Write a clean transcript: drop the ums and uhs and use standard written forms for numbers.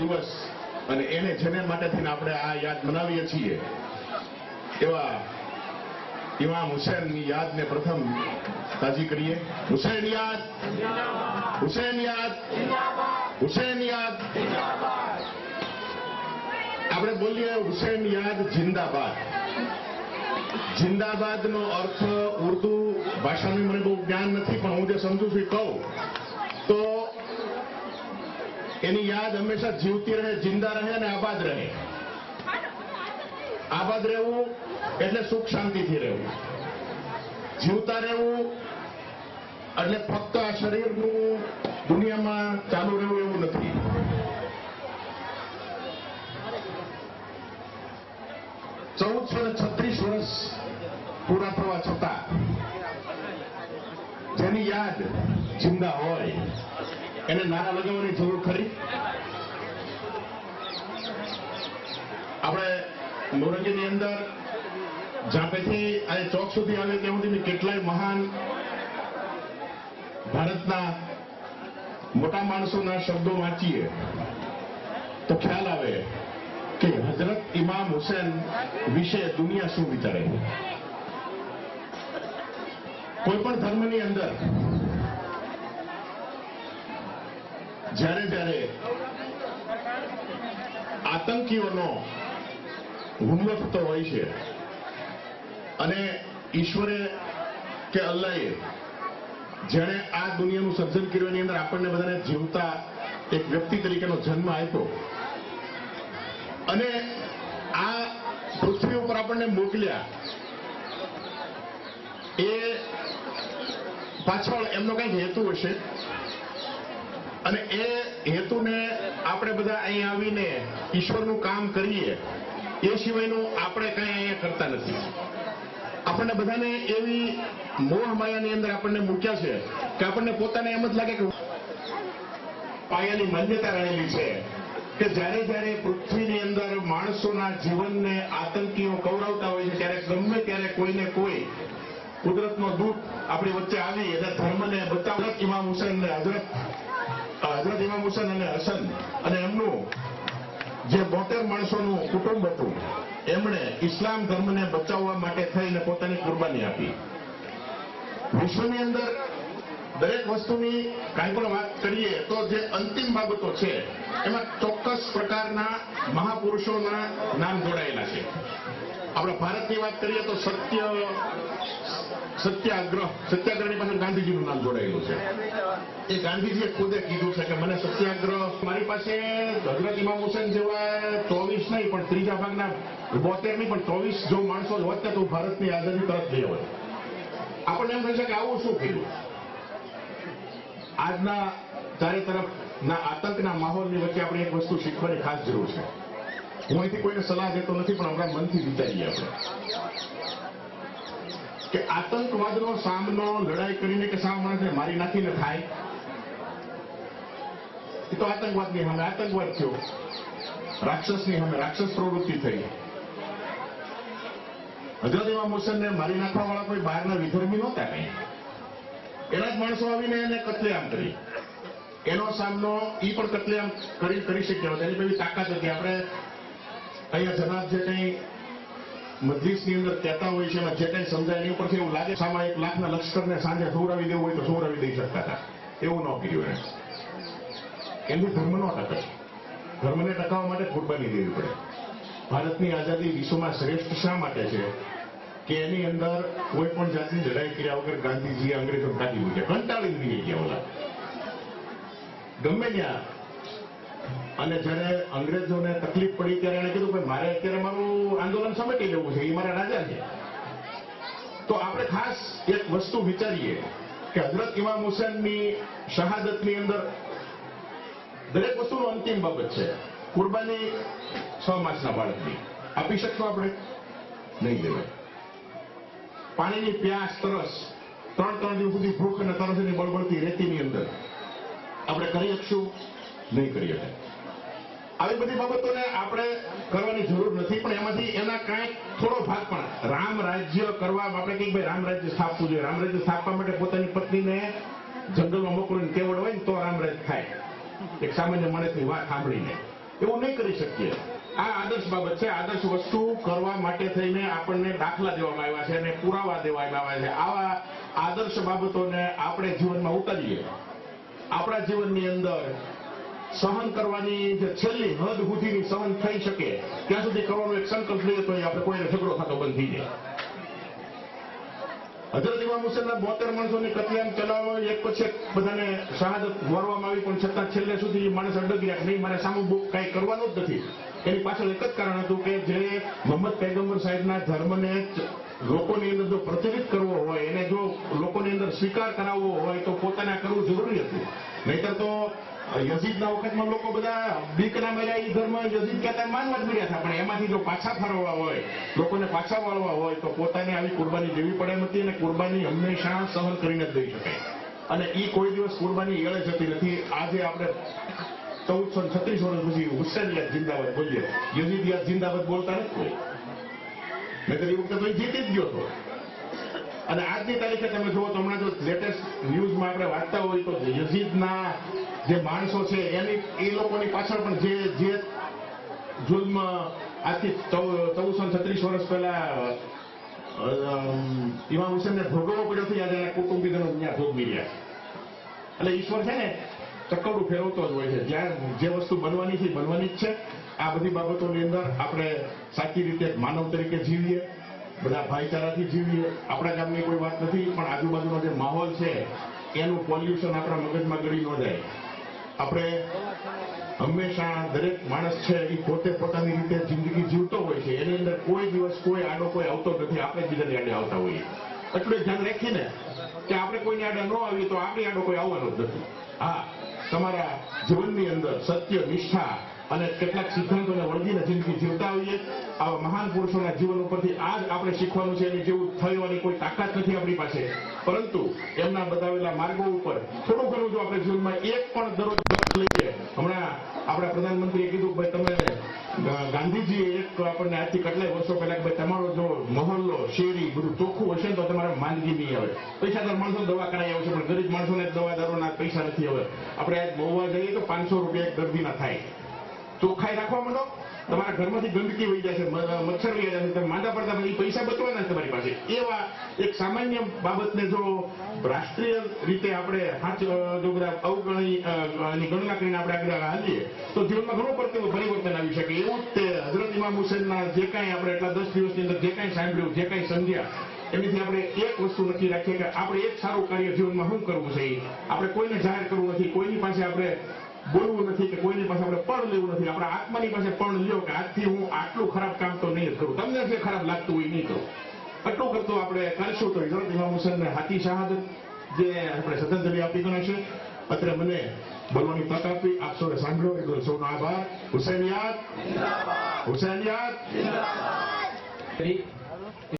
દિવસ અને એને જેને માટેથી આપણે આ યાદ મનાવીએ છીએ એવા ઇમામ હુસૈનની યાદને પ્રથમ તાજી કરીએ. હુસૈન યાદ, હુસૈન યાદ, હુસૈન યાદ. આપણે બોલીએ હુસૈન યાદ જિંદાબાદ. જિંદાબાદનો અર્થ ઉર્દુ ભાષાનું મને બહુ જ્ઞાન નથી, પણ હું જે સમજુ છું કહું તો એની યાદ હંમેશા જીવતી રહે, જિંદા રહે અને આબાદ રહે. આબાદ રહેવું એટલે સુખ શાંતિથી રહેવું. જીવતા રહેવું એટલે ફક્ત આ શરીરનું દુનિયામાં ચાલુ રહેવું એવું નથી. $1436 વર્ષ પૂરા થવા છતાં જેની યાદ જિંદા હોય એને નારા લગાવવાની જરૂર ખરી? આપણે નોરંગીની અંદર ઝાંપેથી આ ચોક સુધી આવે ત્યાં સુધી કેટલાય મહાન ભારતના મોટા માણસોના શબ્દો વાંચીએ તો ખ્યાલ આવે કે હજરત ઇમામ હુસૈન વિશે દુનિયા શું વિચારે. કોઈ પણ ધર્મની અંદર જ્યારે જ્યારે આતંકીઓનો હુમલો થતો હોય છે અને ઈશ્વરે કે અલ્લાહે જેણે આ દુનિયાનું સર્જન કર્યું એની અંદર આપણને બધાને જીવતા એક વ્યક્તિ તરીકેનો જન્મ આપ્યો અને આ પૃથ્વી ઉપર આપણને મોકલ્યા, એ પાછળ એમનો કંઈક હેતુ હશે અને એ હેતુને આપણે બધા અહીંયા આવીને ઈશ્વરનું કામ કરીએ એ સિવાયનું આપણે કંઈ અહીંયા કરતા નથી. આપણને બધાને એવી મોહ માયાની અંદર આપણને મૂક્યા છે કે આપણને પોતાને એમ જ લાગે કે પાયાની માન્યતા રહેલી છે કે જ્યારે જ્યારે પૃથ્વીની અંદર માણસોના જીવનને આતંકીઓ કવરાવતા હોય છે ત્યારે ગમે ત્યારે કોઈને કોઈ કુદરતનો દૂત આપણી વચ્ચે આવી અને ધર્મને બચાવ. ઇમામ હુસૈન ને હજરત ઇમામ હુસૈન અને હસન અને એમનું જે 72 માણસોનું કુટુંબ હતું એમણે ઇસ્લામ ધર્મને બચાવવા માટે થઈને પોતાની કુરબાની આપી. વિશ્વની અંદર દરેક વસ્તુની કાંઈ પણ વાત કરીએ તો જે અંતિમ બાબતો છે એમાં ચોક્કસ પ્રકારના મહાપુરુષોના નામ જોડાયેલા છે. આપણે ભારતની વાત કરીએ તો સત્યાગ્રહની પાછળ ગાંધીજીનું નામ જોડાયેલું છે. એ ગાંધીજીએ ખુદે કીધું છે કે મને સત્યાગ્રહ, મારી પાસે હજરત ઇમામ હુસૈન જેવા 24 નહીં પણ ત્રીજા ભાગના 72 નહીં પણ 24 જો માણસો હોત તો ભારતની આઝાદી તરફ લઈ આવત. આપણને એમ થશે કે આવું શું થયું? આજના ચારે તરફના આતંકના માહોલની વચ્ચે આપણે એક વસ્તુ શીખવાની ખાસ જરૂર છે. હું અહીંથી કોઈને સલાહ દેતો નથી, પણ આપણા મનથી વિચારીએ આપણે કે આતંકવાદનો સામનો લડાઈ કરીને કે સામે માણસને મારી નાખીને થાય એ તો આતંકવાદની સામે આતંકવાદ થયો, રાક્ષસની સામે રાક્ષસ પ્રવૃત્તિ થઈ. હજરત ઇમામ હુસૈનને મારી નાખવા વાળા કોઈ બહારના વિધર્મી નહોતા કઈ, એના જ માણસો આવીને એને કતલેઆમ કરી. એનો સામનો ઈ પણ કતલેઆમ કરી શક્યા હતા, એની બધી તાકાત હતી. આપણે અહીંયા જનાબ જે કંઈ મજલિસની અંદર કહેતા હોય છે એમાં જે કંઈ સમજાય એની ઉપરથી એવું લાગે સામા 1 લાખના લશ્કરને સાંજે સુવડાવી દેવું હોય તો સુવડાવી દઈ શકતા હતા. એવું ન કર્યું એને. એમનું ધર્મ ન ટકે. ધર્મને ટકાવવા માટે કુરબાની દેવી પડે. ભારતની આઝાદી વિશ્વમાં શ્રેષ્ઠ શા માટે છે કે એની અંદર કોઈ પણ જાતની લડાઈ કર્યા વગર ગાંધીજીએ અંગ્રેજો કાઢી મૂક્યા, કંટાળી નહીં ગયા ઓલા ગમે ત્યાં. અને જયારે અંગ્રેજોને તકલીફ પડી ત્યારે એને કીધું કે મારે અત્યારે મારું આંદોલન સમેટી લેવું છે, એ મારા રાજા છે. તો આપણે ખાસ એક વસ્તુ વિચારીએ કે હજરત ઇમામ હુસૈનની શહાદતની અંદર દરેક વસ્તુનો અંતિમ બાબત છે. કુરબાની 6 માસના બાળકની આપી શકશો આપણે? નહીં દેવાય. પાણીની પ્યાસ, તરસ, 3 દિવસ સુધી ભૂખ અને તરસની બળબળતી રેતીની અંદર આપણે કરી શકશું? નહીં કરી શકે. આવી બધી બાબતોને આપણે કરવાની જરૂર નથી, પણ એમાંથી એના કાંઈક થોડો ભાગ પણ રામ રાજ્ય કરવા આપણે કંઈક ભાઈ રામ રાજ્ય સ્થાપવું જોઈએ. રામ રાજ્ય સ્થાપવા માટે પોતાની પત્નીને જંગલમાં મોકલીને કેવડ હોય ને તો રામ રાજ્ય થાય. એક સામાન્ય માણસની વાત સાંભળીને એવું નહીં કરી શકીએ. આ આદર્શ બાબત છે. આદર્શ વસ્તુ કરવા માટે થઈને આપણને દાખલા દેવામાં આવ્યા છે અને પુરાવા દેવામાં આવ્યા છે. આવા આદર્શ બાબતોને આપણે જીવનમાં ઉતારીએ. આપણા જીવનની અંદર સહન કરવાની જે છેલ્લી હદ સુધીની સહન થઈ શકે ત્યાં સુધી કરવાનો એક સંકલ્પ લઈએ તો આપણે કોઈને ઝઘડો થતો બંધ થઈ જાય. હજરત ઇમામ હુસૈનના 72 માણસોની કતલેઆમ ચલાવવા એક પછી બધાને શહાદત વરવામાં આવી, પણ છતાં છેલ્લે સુધી માણસ અડગ્યા નહીં, મારે સામું કાંઈ કરવાનું જ નથી. એની પાછળ એક જ કારણ હતું કે જે મોહમ્મદ પૈગંબર સાહેબના ધર્મને લોકોની અંદર જો પ્રચલિત કરવો હોય, એને જો લોકોની અંદર સ્વીકાર કરાવવો હોય તો પોતાને કરવું જરૂરી હતું. નહીતર તો યઝીદના વખતમાં લોકો બધા બીકના મેળા એ ધર્મ યઝીદ કહેતા માનવા જ મળ્યા હતા, પણ એમાંથી જો પાછા ફરવા હોય, લોકોને પાછા વાળવા હોય તો પોતાને આવી કુરબાની દેવી પડે એમ હતી. અને કુરબાની હંમેશા સહન કરીને જ દઈ શકાય, અને એ કોઈ દિવસ કુરબાની એળે જતી નથી. આજે આપણે 1436 વર્ષ પછી હુસૈનિયત જિંદાબાદ બોલીએ, યઝીદિયાત જિંદાબાદ બોલતા નથી કોઈ. નહીતર એ વખતે તો એ જીતી જ ગયો હતો. અને આજની તારીખે તમે જુઓ તો હમણાં જો લેટેસ્ટ ન્યૂઝમાં આપણે વાંચતા હોય તો યઝીદના જે માણસો છે એ લોકોની પાછળ પણ જે જુલ્મ આજથી 1436 વર્ષ પહેલા ઇમામ હુસૈનને ભોગવવો પડ્યો હતો, આજે એના કુટુંબીજનો ત્યાં ભોગવી રહ્યા. એટલે ઈશ્વર છે ને ચક્કડું ફેરવતો જ હોય છે. જ્યાં જે વસ્તુ બનવાની છે બનવાની જ છે. આ બધી બાબતોની અંદર આપણે સાચી રીતે માનવ તરીકે જીવીએ, બધા ભાઈચારાથી જીવીએ. આપણા ગામની કોઈ વાત નથી, પણ આજુબાજુનો જે માહોલ છે એનું પોલ્યુશન આપણા મગજમાં ગળી ન જાય. આપણે હંમેશા દરેક માણસ છે એ પોતે પોતાની રીતે જિંદગી જીવતો હોય છે. એની અંદર કોઈ દિવસ કોઈ આડો કોઈ આવતો નથી, આપણે બીજાની આડે આવતા હોઈએ. એટલું ધ્યાન રાખીને કે આપણે કોઈની આડે ન આવીએ તો આપણી આડો કોઈ આવવાનો જ નથી. હા, તમારા જીવનની અંદર સત્ય, નિષ્ઠા અને કેટલાક સિદ્ધાંતોને વળગીને જિંદગી જીવતા હોઈએ. આવા મહાન પુરુષોના જીવન ઉપરથી આજ આપણે શીખવાનું છે. એની જેવું થવાની કોઈ તાકાત નથી આપણી પાસે, પરંતુ એમના બતાવેલા માર્ગો ઉપર થોડું ઘણું જો આપણે જીવનમાં એક પણ દરરોજ લઈએ. હમણાં આપણા પ્રધાનમંત્રીએ કીધું ભાઈ તમે ગાંધીજીએ એક આપણને આજથી કેટલાય વર્ષો પહેલા ભાઈ તમારો જો મહોલ્લો શેરી બધું ચોખ્ખું હશે ને તો તમારે માંદગી નહીં આવે. પૈસાદાર માણસો દવા કરાવી આવશે, પણ ગરીબ માણસોને દવાદારોના પૈસા નથી હવે. આપણે આજ મહુવા જઈએ તો 500 રૂપિયા એક દર્દીના થાય. ચોખ્ખાઈ રાખવા માંડો, તમારા ઘરમાંથી ગંદકી વહી જશે, મચ્છર વહી જશે, તમે માંદા પડતા પછી પૈસા બચવાના છે તમારી પાસે. એવા એક સામાન્ય બાબતને જો રાષ્ટ્રીય રીતે આપણે જો બધા અવગણની ગણના કરીને આપણે આગળ હાલીએ તો જીવનમાં ઘણું પરિવર્તન આવી શકે. એવું જ તે હઝરત ઇમામ હુસૈનના જે કાંઈ આપણે એટલા 10 દિવસની અંદર જે કાંઈ સાંભળ્યું, જે કાંઈ સમજ્યા, એનાથી આપણે એક વસ્તુ નક્કી રાખીએ કે આપણે એક સારું કાર્ય જીવનમાં શું કરવું છે. આપણે કોઈને જાહેર કરવું નથી, કોઈની પાસે આપણે બોલવું નથી, કે કોઈની પાસે આપણે પણ લેવું નથી. આપણા આત્માની પાસે પણ લ્યો કે આજથી હું આટલું ખરાબ કામ તો નહીં જ કરું, તમને જે ખરાબ લાગતું હોય નહીં કરું. એટલું કરતું આપણે કરશું તો હઝરત ઇમામ હુસૈનને હાથી શહાદત જે આપણે શ્રદ્ધાંજલિ આપી ગણાશે. અત્યારે મને બોલવાની તક આપી, આપ સૌએ સાંભળ્યો એટલો સૌનો આભાર. હુસૈનિયાત, હુસૈનિયાત.